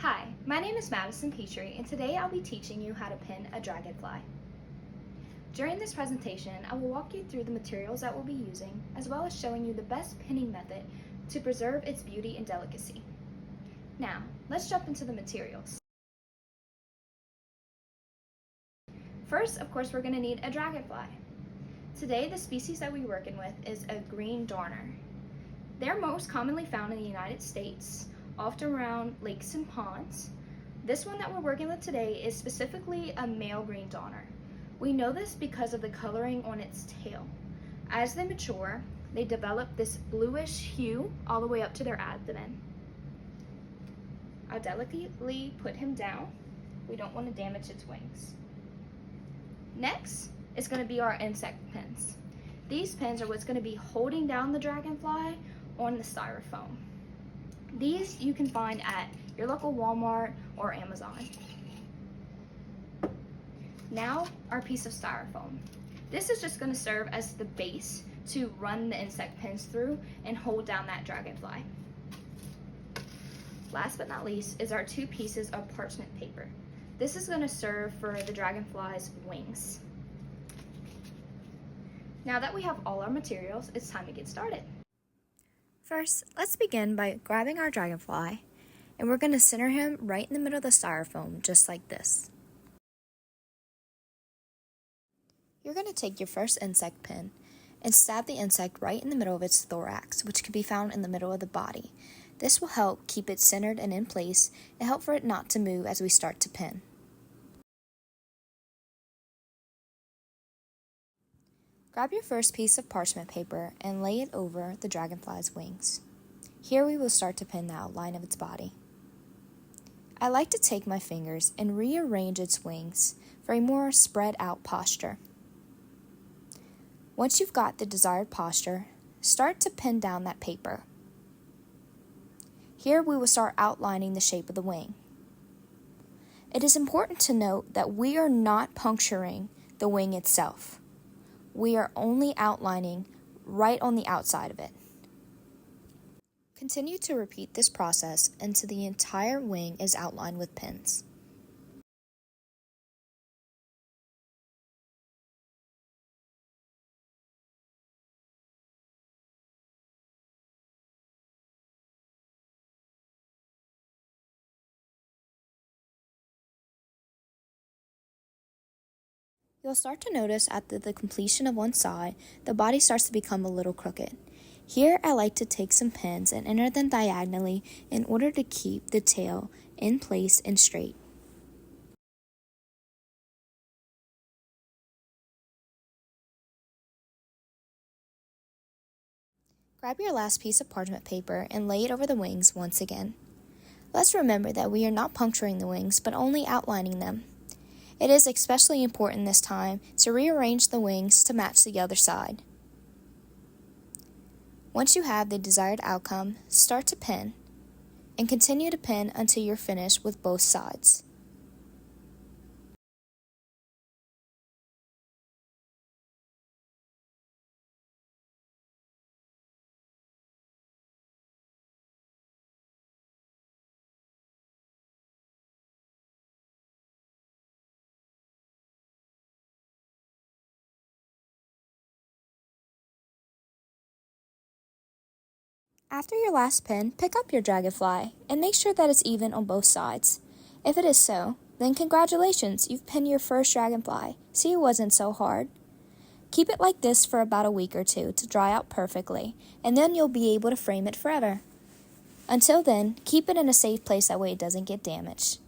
Hi, my name is Madison Petrie, and today I'll be teaching you how to pin a dragonfly. During this presentation, I will walk you through the materials that we'll be using, as well as showing you the best pinning method to preserve its beauty and delicacy. Now, let's jump into the materials. First, of course, we're going to need a dragonfly. Today, the species that we're working with is a green darner. They're most commonly found in the United States, often around lakes and ponds. This one that we're working with today is specifically a male green darner. We know this because of the coloring on its tail. As they mature, they develop this bluish hue all the way up to their abdomen. I'll delicately put him down. We don't want to damage its wings. Next is going to be our insect pins. These pins are what's going to be holding down the dragonfly on the styrofoam. These you can find at your local Walmart or Amazon. Now, our piece of styrofoam. This is just going to serve as the base to run the insect pins through and hold down that dragonfly. Last but not least is our two pieces of parchment paper. This is going to serve for the dragonfly's wings. Now that we have all our materials, it's time to get started. First, let's begin by grabbing our dragonfly, and we're going to center him right in the middle of the styrofoam, just like this. You're going to take your first insect pin and stab the insect right in the middle of its thorax, which can be found in the middle of the body. This will help keep it centered and in place and help for it not to move as we start to pin. Grab your first piece of parchment paper and lay it over the dragonfly's wings. Here we will start to pin the outline of its body. I like to take my fingers and rearrange its wings for a more spread out posture. Once you've got the desired posture, start to pin down that paper. Here we will start outlining the shape of the wing. It is important to note that we are not puncturing the wing itself. We are only outlining right on the outside of it. Continue to repeat this process until the entire wing is outlined with pins. You'll start to notice after the completion of one side, the body starts to become a little crooked. Here I like to take some pins and enter them diagonally in order to keep the tail in place and straight. Grab your last piece of parchment paper and lay it over the wings once again. Let's remember that we are not puncturing the wings, but only outlining them. It is especially important this time to rearrange the wings to match the other side. Once you have the desired outcome, start to pin, and continue to pin until you're finished with both sides. After your last pin, pick up your dragonfly and make sure that it's even on both sides. If it is so, then congratulations, you've pinned your first dragonfly. See, it wasn't so hard. Keep it like this for about a week or two to dry out perfectly, and then you'll be able to frame it forever. Until then, keep it in a safe place that way it doesn't get damaged.